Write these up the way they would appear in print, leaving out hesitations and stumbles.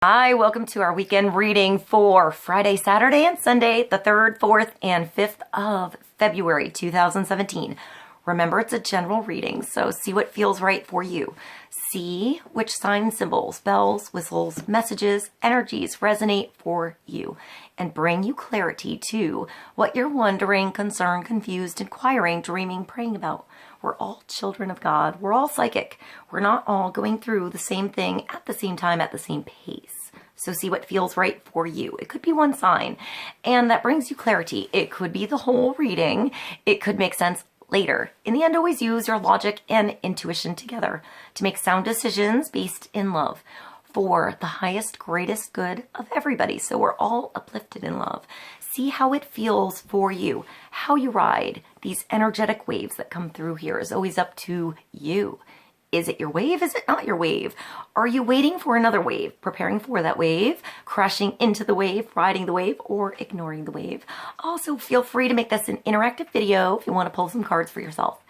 Hi, welcome to our weekend reading for Friday, Saturday, and Sunday, the 3rd, 4th, and 5th of February 2017. Remember, it's a general reading, so see what feels right for you. See which sign symbols, bells, whistles, messages, energies resonate for you and bring you clarity to what you're wondering, concerned, confused, inquiring, dreaming, praying about. We're all children of God. We're all psychic. We're not all going through the same thing at the same time, at the same pace. So see what feels right for you. It could be one sign, and that brings you clarity. It could be the whole reading. It could make sense later. In the end, always use your logic and intuition together to make sound decisions based in love for the highest, greatest good of everybody. So we're all uplifted in love. See how it feels for you. How you ride these energetic waves that come through here is always up to you. Is it your wave? Is it not your wave? Are you waiting for another wave, preparing for that wave, crashing into the wave, riding the wave, or ignoring the wave? Also, feel free to make this an interactive video if you want to pull some cards for yourself.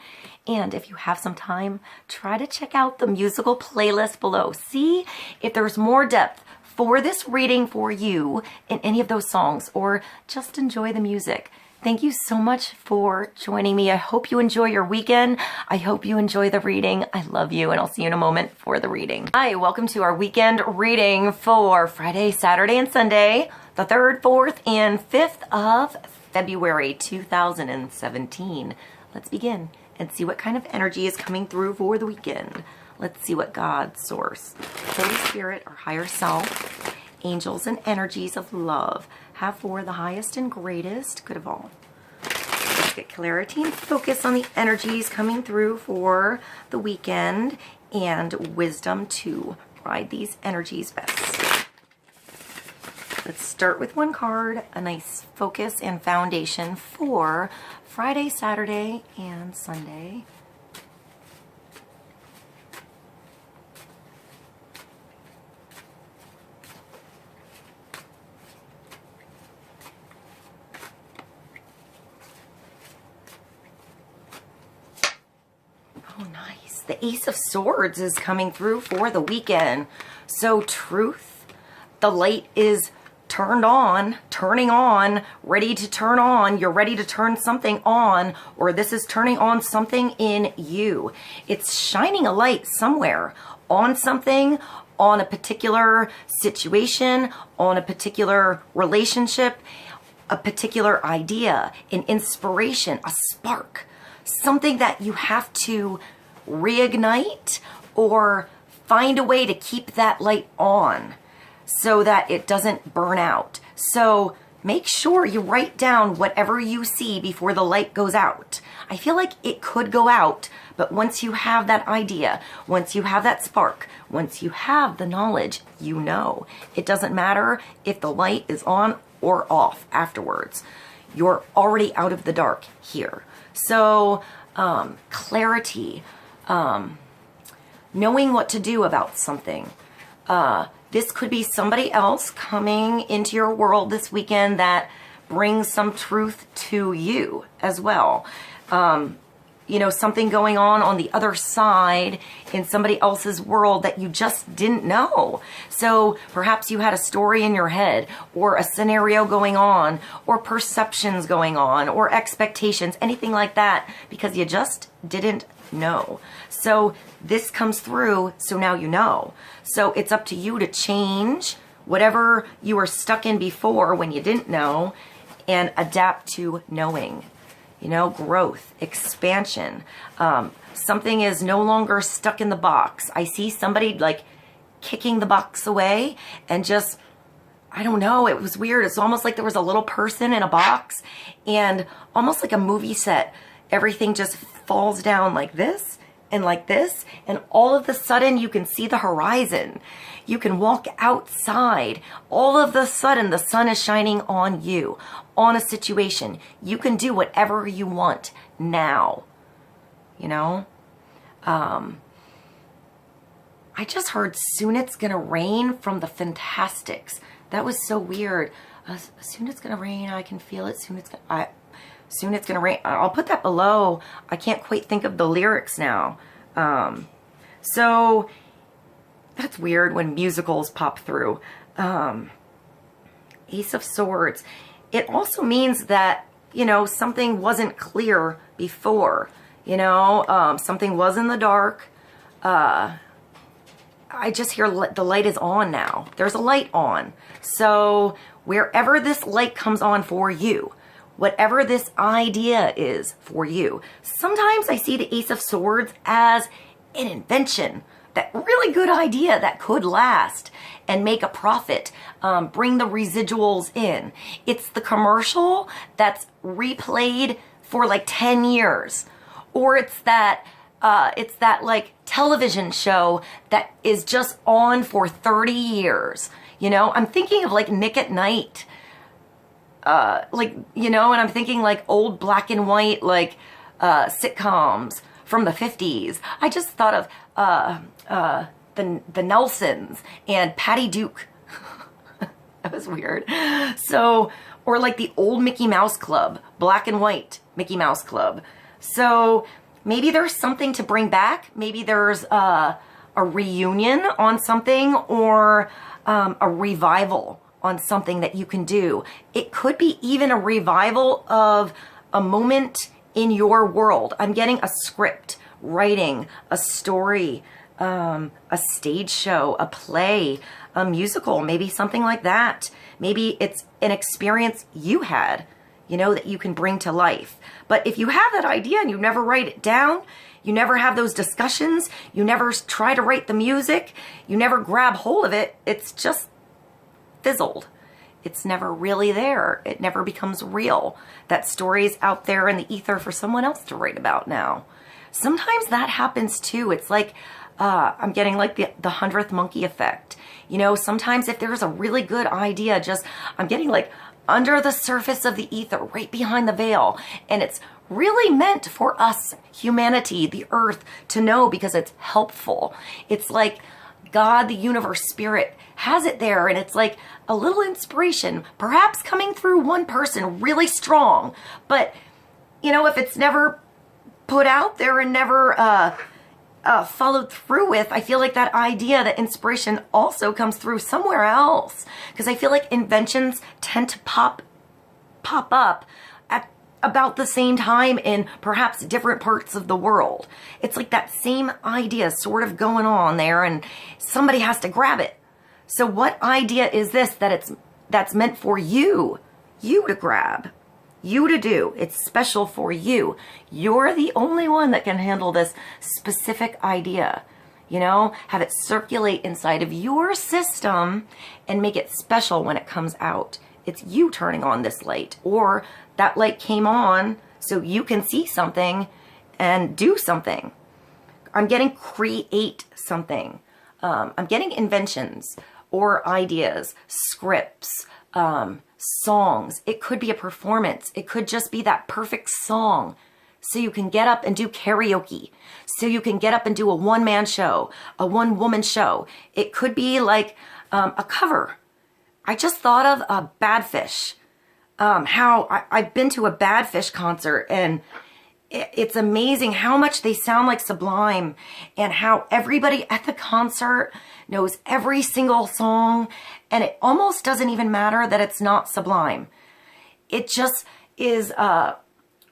And if you have some time, try to check out the musical playlist below. See if there's more depth for this reading for you in any of those songs, or just enjoy the music. Thank you so much for joining me. I hope you enjoy your weekend. I hope you enjoy the reading. I love you, and I'll see you in a moment for the reading. Hi, welcome to our weekend reading for Friday, Saturday, and Sunday, the 3rd, 4th, and 5th of February 2017. Let's begin and see what kind of energy is coming through for the weekend. Let's see what God, Source, Holy Spirit, or higher self, angels, and energies of love have for the highest and greatest good of all. Let's get clarity and focus on the energies coming through for the weekend and wisdom to ride these energies best. Let's start with one card, a nice focus and foundation for Friday, Saturday, and Sunday. Oh, nice. The Ace of Swords is coming through for the weekend. So truth, the light is turned on, turning on, ready to turn on. You're ready to turn something on, or this is turning on something in you. It's shining a light somewhere on something, on a particular situation, on a particular relationship, a particular idea, an inspiration, a spark. Something that you have to reignite or find a way to keep that light on so that it doesn't burn out. So make sure you write down whatever you see before the light goes out. I feel like it could go out, but once you have that idea, once you have that spark, once you have the knowledge, you know. It doesn't matter if the light is on or off afterwards. You're already out of the dark here. So clarity, knowing what to do about something. This could be somebody else coming into your world this weekend that brings some truth to you as well. You know, something going on the other side in somebody else's world that you just didn't know. So perhaps you had a story in your head, or a scenario going on, or perceptions going on, or expectations, anything like that, because you just didn't know. So this comes through, so now you know. So it's up to you to change whatever you were stuck in before when you didn't know and adapt to knowing. You know, growth, expansion. Something is no longer stuck in the box. I see somebody like kicking the box away and just, I don't know, it was weird. It's almost like there was a little person in a box, and almost like a movie set. Everything just falls down like this and like this, and all of a sudden you can see the horizon. You can walk outside. All of a sudden the sun is shining on you, on a situation. You can do whatever you want now, you know? I just heard soon it's gonna rain from the Fantastics. That was so weird. Soon it's gonna rain, I can feel it. Soon it's gonna rain. I'll put that below. I can't quite think of the lyrics now. So that's weird when musicals pop through. Ace of Swords. It also means that, you know, something wasn't clear before, you know, something was in the dark. I just hear the light is on now. There's a light on. So wherever this light comes on for you, whatever this idea is for you, sometimes I see the Ace of Swords as an invention, that really good idea that could last and make a profit, bring the residuals in. It's the commercial that's replayed for like 10 years. Or it's that like television show that is just on for 30 years. You know, I'm thinking of like Nick at Night, like, you know, and I'm thinking like old black and white, like, sitcoms from the 50s. I just thought of, the Nelsons and Patty Duke. That was weird. So, or like the old Mickey Mouse Club, black and white Mickey Mouse Club. So maybe there's something to bring back. Maybe there's a reunion on something, or a revival on something that you can do. It could be even a revival of a moment in your world. I'm getting a script, writing, a story, a stage show, a play, a musical, maybe something like that. Maybe it's an experience you had, you know, that you can bring to life. But if you have that idea and you never write it down, you never have those discussions, you never try to write the music, you never grab hold of it, it's just fizzled. It's never really there. It never becomes real. That story's out there in the ether for someone else to write about now. Sometimes that happens too. It's like, I'm getting like the 100th monkey effect. You know, sometimes if there's a really good idea, I'm getting like under the surface of the ether, right behind the veil. And it's really meant for us, humanity, the earth, to know because it's helpful. It's like God, the universe, spirit has it there. And it's like a little inspiration, perhaps coming through one person really strong. But, you know, if it's never put out there and never followed through with, I feel like that idea, that inspiration also comes through somewhere else. Because I feel like inventions tend to pop up at about the same time in perhaps different parts of the world. It's like that same idea sort of going on there, and somebody has to grab it. So what idea is this that's meant for you to grab? You to do. It's special for you. You're the only one that can handle this specific idea. You know, have it circulate inside of your system and make it special when it comes out. It's you turning on this light, or that light came on so you can see something and do something. I'm getting create something. I'm getting inventions or ideas, scripts, songs. It could be a performance. It could just be that perfect song. So you can get up and do karaoke. So you can get up and do a one-man show, a one-woman show. It could be like a cover. I just thought of a BADFISH. How I've been to a BADFISH concert, and it's amazing how much they sound like Sublime, and how everybody at the concert knows every single song, and it almost doesn't even matter that it's not Sublime. It just is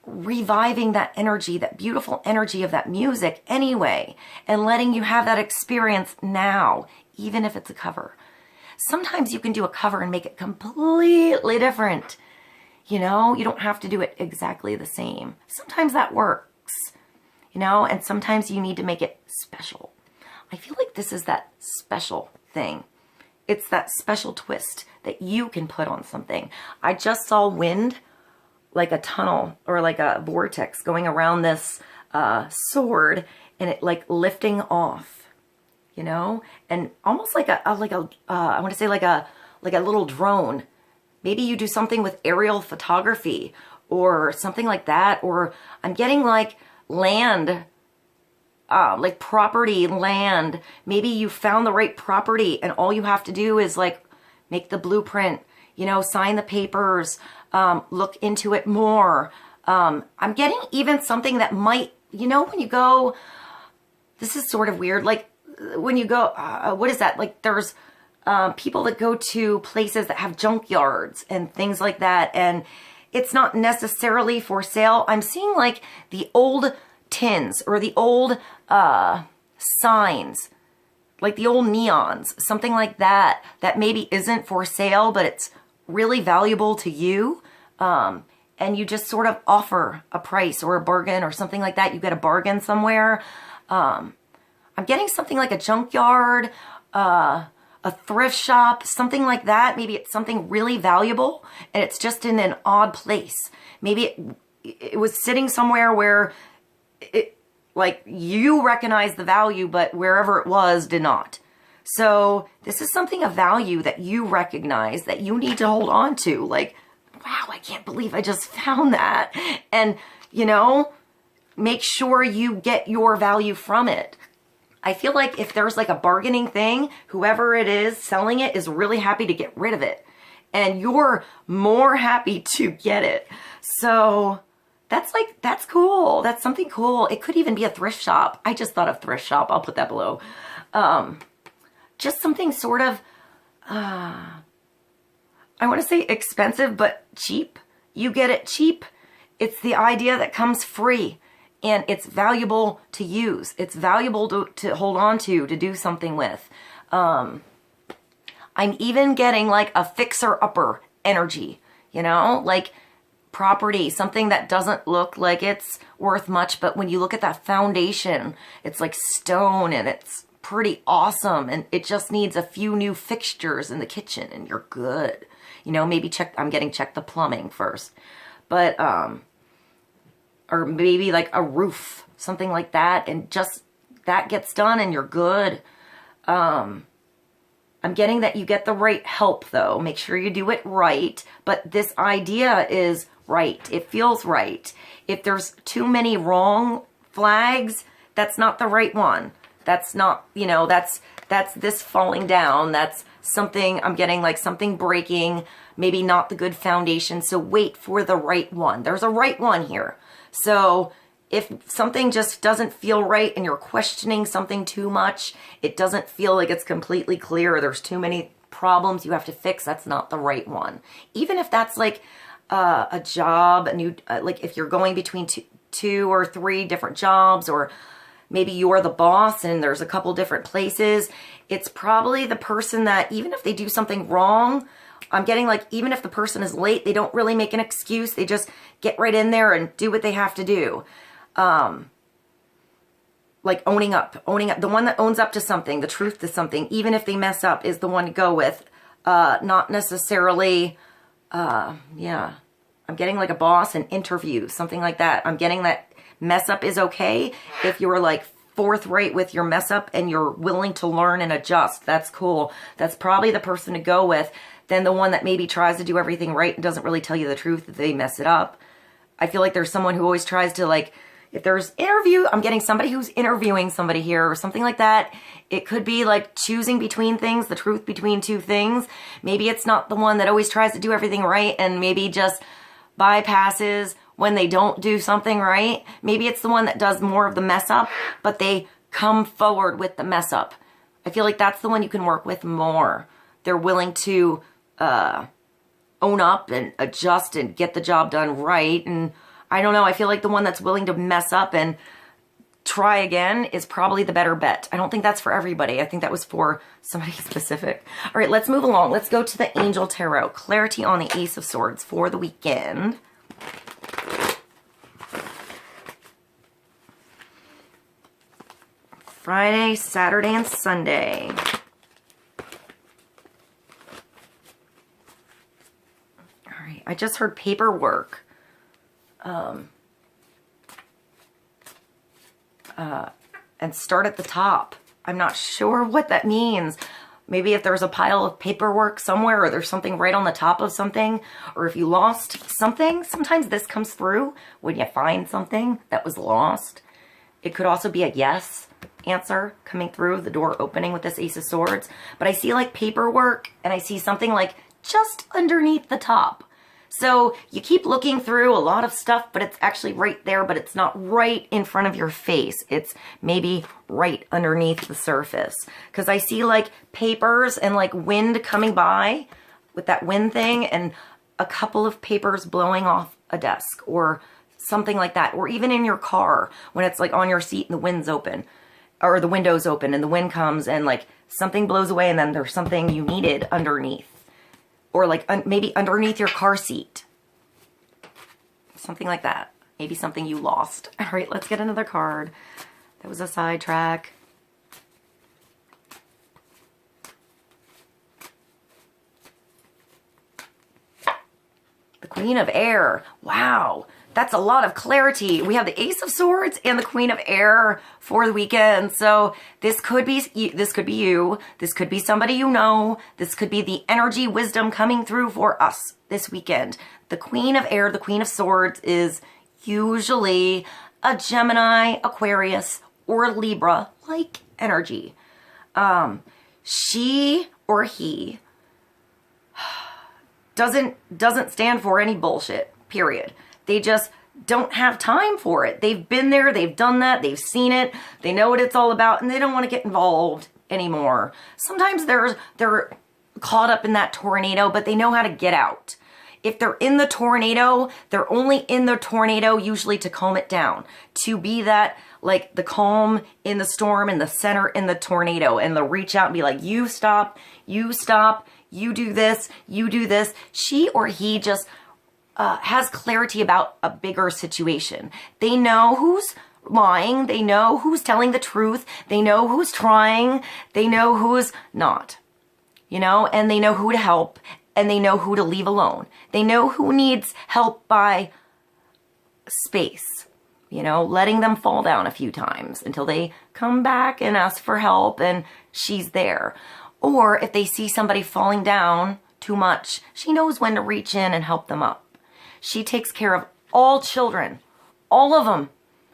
reviving that energy, that beautiful energy of that music anyway, and letting you have that experience now, even if it's a cover. Sometimes you can do a cover and make it completely different. You know, you don't have to do it exactly the same. Sometimes that works, you know, and sometimes you need to make it special. I feel like this is that special thing. It's that special twist that you can put on something. I just saw wind, like a tunnel or like a vortex going around this sword, and it like lifting off, you know, and almost like I want to say like a little drone. Maybe you do something with aerial photography or something like that. Or I'm getting like land, like property, land. Maybe you found the right property and all you have to do is like make the blueprint, you know, sign the papers, look into it more. I'm getting even something that might, you know, when you go, this is sort of weird. Like when you go, what is that? Like there's people that go to places that have junkyards and things like that, and it's not necessarily for sale. I'm seeing like the old tins or the old signs, like the old neons, something like that, that maybe isn't for sale, but it's really valuable to you. And you just sort of offer a price or a bargain or something like that. You get a bargain somewhere. I'm getting something like a junkyard, a thrift shop, something like that. Maybe it's something really valuable and it's just in an odd place. Maybe it was sitting somewhere where it, like, you recognize the value, but wherever it was did not. So this is something of value that you recognize that you need to hold on to. Like, wow, I can't believe I just found that. And, you know, make sure you get your value from it. I feel like if there's like a bargaining thing, whoever it is selling it is really happy to get rid of it. And you're more happy to get it. So that's like, that's cool. That's something cool. It could even be a thrift shop. I just thought of thrift shop. I'll put that below. Just something sort of, I want to say expensive, but cheap. You get it cheap. It's the idea that comes free. And it's valuable to use. It's valuable to hold on to do something with. I'm even getting like a fixer-upper energy, you know, like property, something that doesn't look like it's worth much, but when you look at that foundation, it's like stone and it's pretty awesome, and it just needs a few new fixtures in the kitchen and you're good. You know, maybe I'm getting check the plumbing first. But, or maybe like a roof, something like that, and just that gets done and you're good. I'm getting that you get the right help though. Make sure you do it right, but this idea is right. It feels right. If there's too many wrong flags, that's not the right one. That's not, you know, that's this falling down. That's something, I'm getting like something breaking, maybe not the good foundation. So wait for the right one. There's a right one here. So if something just doesn't feel right and you're questioning something too much, it doesn't feel like it's completely clear, or there's too many problems you have to fix, that's not the right one. Even if that's like a job, a new, like if you're going between two or three different jobs, or maybe you're the boss and there's a couple different places, it's probably the person that, even if they do something wrong, I'm getting like, even if the person is late, they don't really make an excuse. They just get right in there and do what they have to do. Like owning up. The one that owns up to something, the truth to something, even if they mess up, is the one to go with. Not necessarily, yeah. I'm getting like a boss, an interview, something like that. I'm getting that mess up is okay if you're like forthright with your mess up and you're willing to learn and adjust. That's cool. That's probably the person to go with. Then the one that maybe tries to do everything right and doesn't really tell you the truth that they mess it up. I feel like there's someone who always tries to, like, if there's interview, I'm getting somebody who's interviewing somebody here or something like that. It could be like choosing between things, the truth between two things. Maybe it's not the one that always tries to do everything right and maybe just bypasses when they don't do something right. Maybe it's the one that does more of the mess up, but they come forward with the mess up. I feel like that's the one you can work with more. They're willing to own up and adjust and get the job done right. And I don't know, I feel like the one that's willing to mess up and try again is probably the better bet. I don't think that's for everybody. I think that was for somebody specific. All right, let's move along. Let's go to the Angel Tarot. Clarity on the Ace of Swords for the weekend. Friday, Saturday, and Sunday. All right, I just heard paperwork. And start at the top. I'm not sure what that means. Maybe if there's a pile of paperwork somewhere, or there's something right on the top of something, or if you lost something, sometimes this comes through when you find something that was lost. It could also be a yes answer coming through, the door opening with this Ace of Swords. But I see like paperwork, and I see something like just underneath the top. So you keep looking through a lot of stuff, but it's actually right there, but it's not right in front of your face. It's maybe right underneath the surface. Because I see like papers and like wind coming by with that wind thing, and a couple of papers blowing off a desk or something like that. Or even in your car when it's like on your seat and the wind's open, or the window's open and the wind comes and like something blows away and then there's something you needed underneath. Or like maybe underneath your car seat. Something like that. Maybe something you lost. All right, let's get another card. That was a sidetrack. The Queen of Air. Wow. That's a lot of clarity. We have the Ace of Swords and the Queen of Air for the weekend. So this could be you. This could be somebody you know. This could be the energy, wisdom coming through for us this weekend. The Queen of Air, the Queen of Swords is usually a Gemini, Aquarius, or Libra like energy. She or he doesn't stand for any bullshit, period. They just don't have time for it. They've been there, they've done that, they've seen it, they know what it's all about, and they don't want to get involved anymore. Sometimes they're caught up in that tornado, but they know how to get out. If they're in the tornado, they're only in the tornado usually to calm it down, to be that, like the calm in the storm and the center in the tornado, and they'll reach out and be like, you stop, you do this, you do this. She or he just has clarity about a bigger situation. They know who's lying. They know who's telling the truth. They know who's trying. They know who's not, you know, and they know who to help, and they know who to leave alone. They know who needs help by space, you know, letting them fall down a few times until they come back and ask for help and she's there. Or if they see somebody falling down too much, she knows when to reach in and help them up. She takes care of all children, all of them,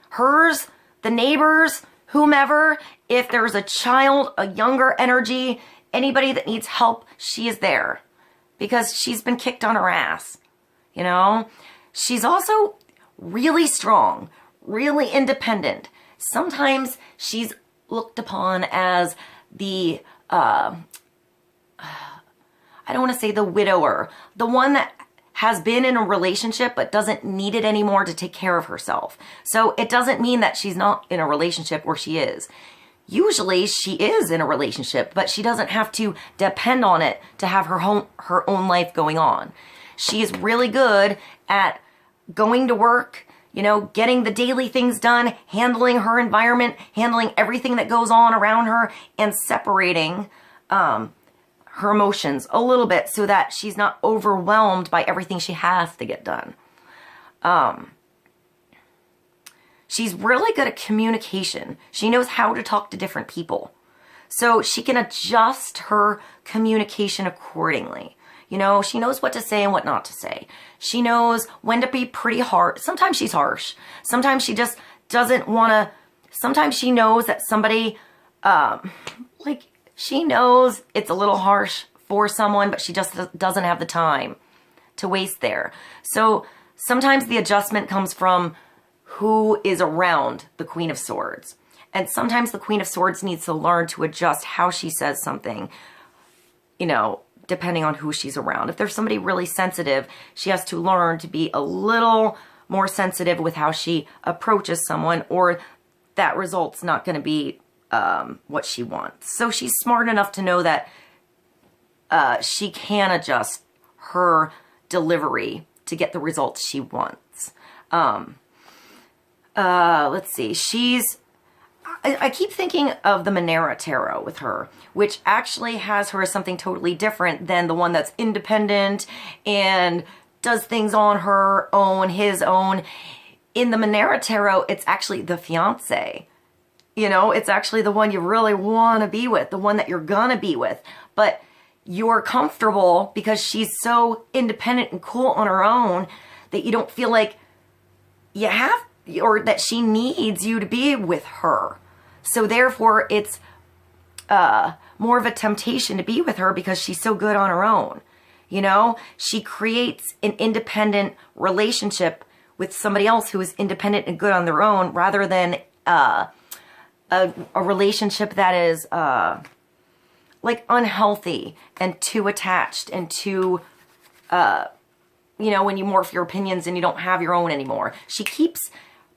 hers, the neighbors, whomever. If there's a child, a younger energy, anybody that needs help, she is there because she's been kicked on her ass, you know. She's also really strong, really independent. Sometimes she's looked upon as the, I don't want to say the widower, the one that has been in a relationship but doesn't need it anymore to take care of herself. So it doesn't mean that she's not in a relationship, or she is. Usually she is in a relationship, but she doesn't have to depend on it to have her own life going on. She is really good at going to work, you know, getting the daily things done, handling her environment, handling everything that goes on around her, and separating her emotions a little bit so that she's not overwhelmed by everything she has to get done. She's really good at communication. She knows how to talk to different people. So she can adjust her communication accordingly. You know, she knows what to say and what not to say. She knows when to be pretty hard. Sometimes she's harsh. Sometimes she just doesn't want to. Sometimes she knows that somebody, she knows it's a little harsh for someone, but she just doesn't have the time to waste there. So sometimes the adjustment comes from who is around the Queen of Swords. And sometimes the Queen of Swords needs to learn to adjust how she says something, you know, depending on who she's around. If there's somebody really sensitive, she has to learn to be a little more sensitive with how she approaches someone, or that result's not going to be what she wants. So she's smart enough to know that she can adjust her delivery to get the results she wants. Let's see. I keep thinking of the Monera Tarot with her, which actually has her as something totally different than the one that's independent and does things on her own, his own. In the Monera Tarot, it's actually the fiance. You know, it's actually the one you really want to be with, the one that you're gonna be with. But you're comfortable because she's so independent and cool on her own that you don't feel like you have, or that she needs you to be with her. So therefore, it's more of a temptation to be with her because she's so good on her own. You know, she creates an independent relationship with somebody else who is independent and good on their own, rather than a relationship that is like unhealthy and too attached and too, you know, when you morph your opinions and you don't have your own anymore. She keeps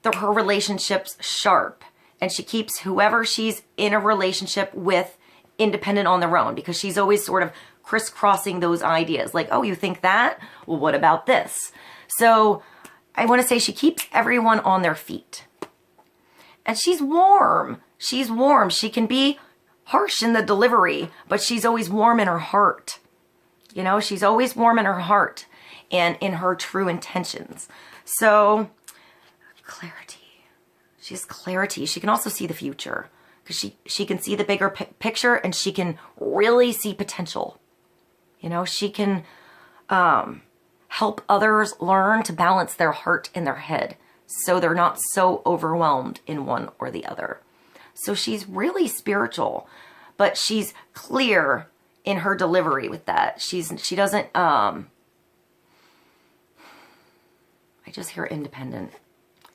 her relationships sharp, and she keeps whoever she's in a relationship with independent on their own, because she's always sort of crisscrossing those ideas. Like, oh, you think that? Well, what about this? So I want to say she keeps everyone on their feet. And she's warm. She's warm. She can be harsh in the delivery, but she's always warm in her heart. You know, she's always warm in her heart and in her true intentions. So, clarity. She has clarity. She can also see the future, because she can see the bigger picture, and she can really see potential. You know, she can help others learn to balance their heart and their head, so they're not so overwhelmed in one or the other. So she's really spiritual, but she's clear in her delivery with that. She doesn't, I just hear independent.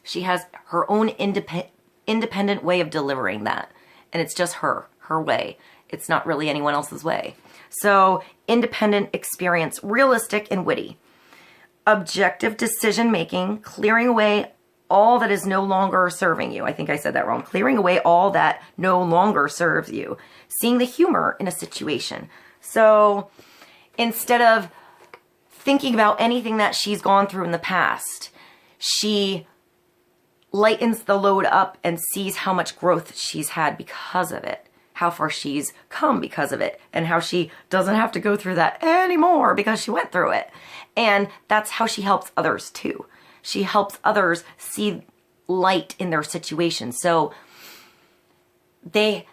She has her own independent way of delivering that. And it's just her way. It's not really anyone else's way. So independent experience, realistic and witty. Objective decision-making, clearing away all that is no longer serving you. I think I said that wrong. Clearing away all that no longer serves you. Seeing the humor in a situation. So instead of thinking about anything that she's gone through in the past, she lightens the load up and sees how much growth she's had because of it, how far she's come because of it, and how she doesn't have to go through that anymore because she went through it. And that's how she helps others too. She helps others see light in their situation. So they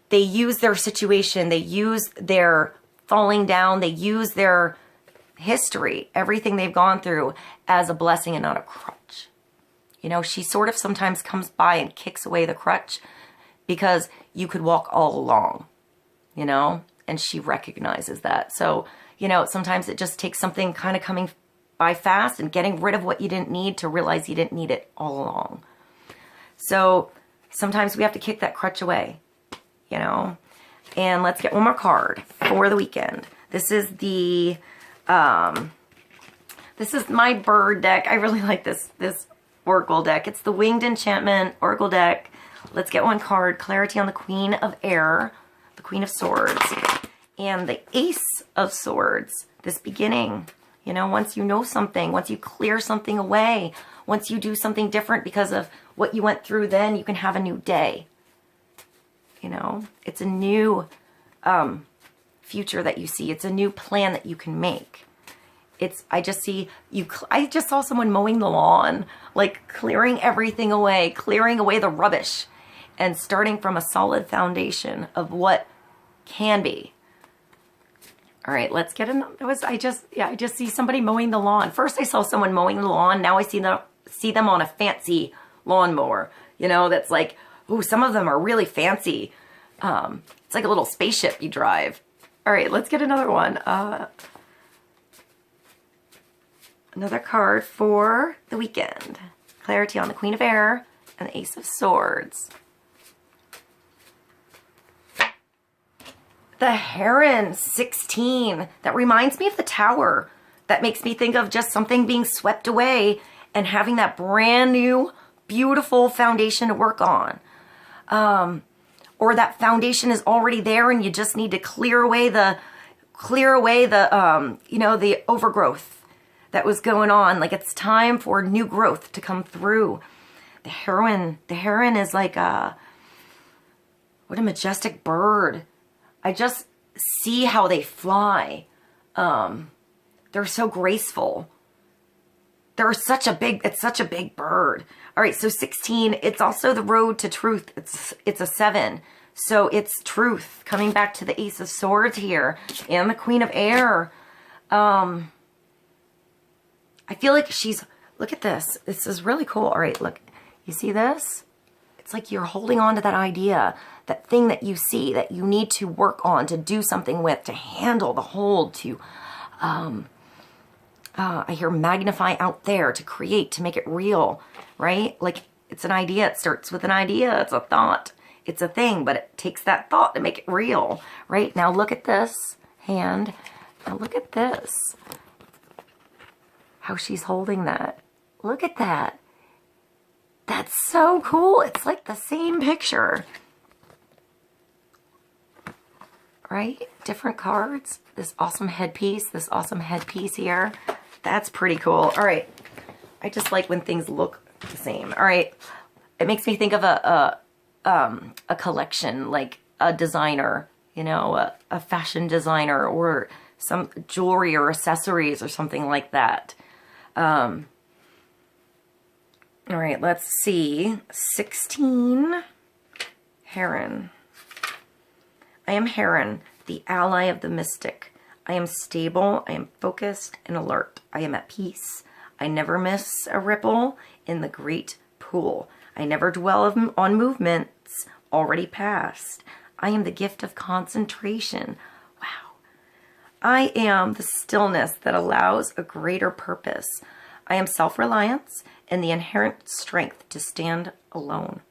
use their situation, they use their falling down, they use their history, everything they've gone through, as a blessing and not a crutch. You know, she sort of sometimes comes by and kicks away the crutch, because you could walk all along, you know, and she recognizes that. So, you know, sometimes it just takes something kind of coming by fast and getting rid of what you didn't need to realize you didn't need it all along. So sometimes we have to kick that crutch away, you know. And let's get one more card for the weekend. This is the, this is my bird deck. I really like this Oracle deck. It's the Winged Enchantment Oracle deck. Let's get one card. Clarity on the Queen of Air, the Queen of Swords, and the Ace of Swords. This beginning, you know, once you know something, once you clear something away, once you do something different because of what you went through, then you can have a new day. You know, it's a new future that you see. It's a new plan that you can make. I just saw someone mowing the lawn, like clearing everything away, clearing away the rubbish, and starting from a solid foundation of what can be. All right, let's get in. I just see somebody mowing the lawn. First I saw someone mowing the lawn. Now I see them on a fancy lawnmower. You know, that's like, ooh, some of them are really fancy. It's like a little spaceship you drive. All right, let's get another one. Another card for the weekend. Clarity on the Queen of Air and the Ace of Swords. The Heron 16. That reminds me of the Tower. That makes me think of just something being swept away and having that brand new, beautiful foundation to work on. Or that foundation is already there and you just need to clear away the you know, the overgrowth that was going on. Like, it's time for new growth to come through. The heron is like what a majestic bird. I just see how they fly. They're so graceful. It's such a big bird. All right, so 16, it's also the road to truth. It's a 7. So it's truth, coming back to the Ace of Swords here and the Queen of Air. I feel like look at this. This is really cool. All right, look, you see this? It's like you're holding on to that idea, that thing that you see that you need to work on, to do something with, to handle, the hold, to I hear magnify out there, to create, to make it real, right? Like it's an idea. It starts with an idea. It's a thought. It's a thing, but it takes that thought to make it real, right? Now look at this hand. Now look at this. How she's holding that. Look at that. That's so cool. It's like the same picture. Right? Different cards. This awesome headpiece here. That's pretty cool. All right. I just like when things look the same. All right. It makes me think of a collection, like a designer, you know, a fashion designer, or some jewelry or accessories or something like that. All right, let's see. 16, Heron. I am Heron, the ally of the mystic. I am stable, I am focused and alert. I am at peace. I never miss a ripple in the great pool. I never dwell on movements already past. I am the gift of concentration. Wow. I am the stillness that allows a greater purpose. I am self-reliance and the inherent strength to stand alone.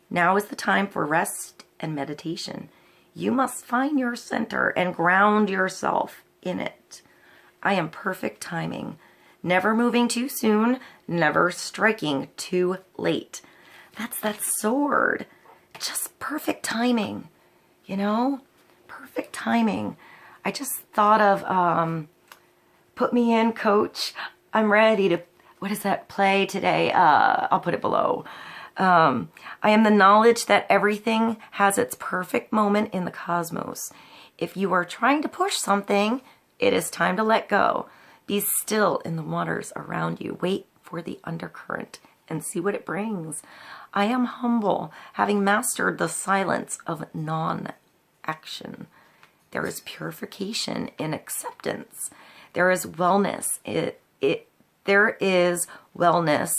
Now is the time for rest and meditation. You must find your center and ground yourself in it. I am perfect timing, never moving too soon, never striking too late. That's that sword. Just perfect timing, you know? Perfect timing. I just thought of, put me in, coach. I'm ready to, what is that play today? I'll put it below. I am the knowledge that everything has its perfect moment in the cosmos. If you are trying to push something, it is time to let go. Be still in the waters around you. Wait for the undercurrent and see what it brings. I am humble, having mastered the silence of non-action. There is purification in acceptance. There is wellness. There is wellness.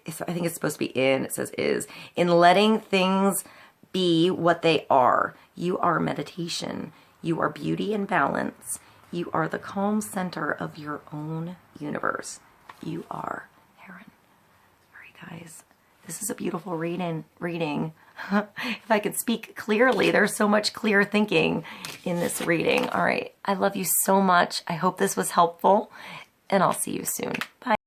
I think it's supposed to be in. It says is. In letting things be what they are. You are meditation. You are beauty and balance. You are the calm center of your own universe. You are Heron. All right, guys. This is a beautiful reading. If I could speak clearly, there's so much clear thinking in this reading. All right. I love you so much. I hope this was helpful, and I'll see you soon. Bye.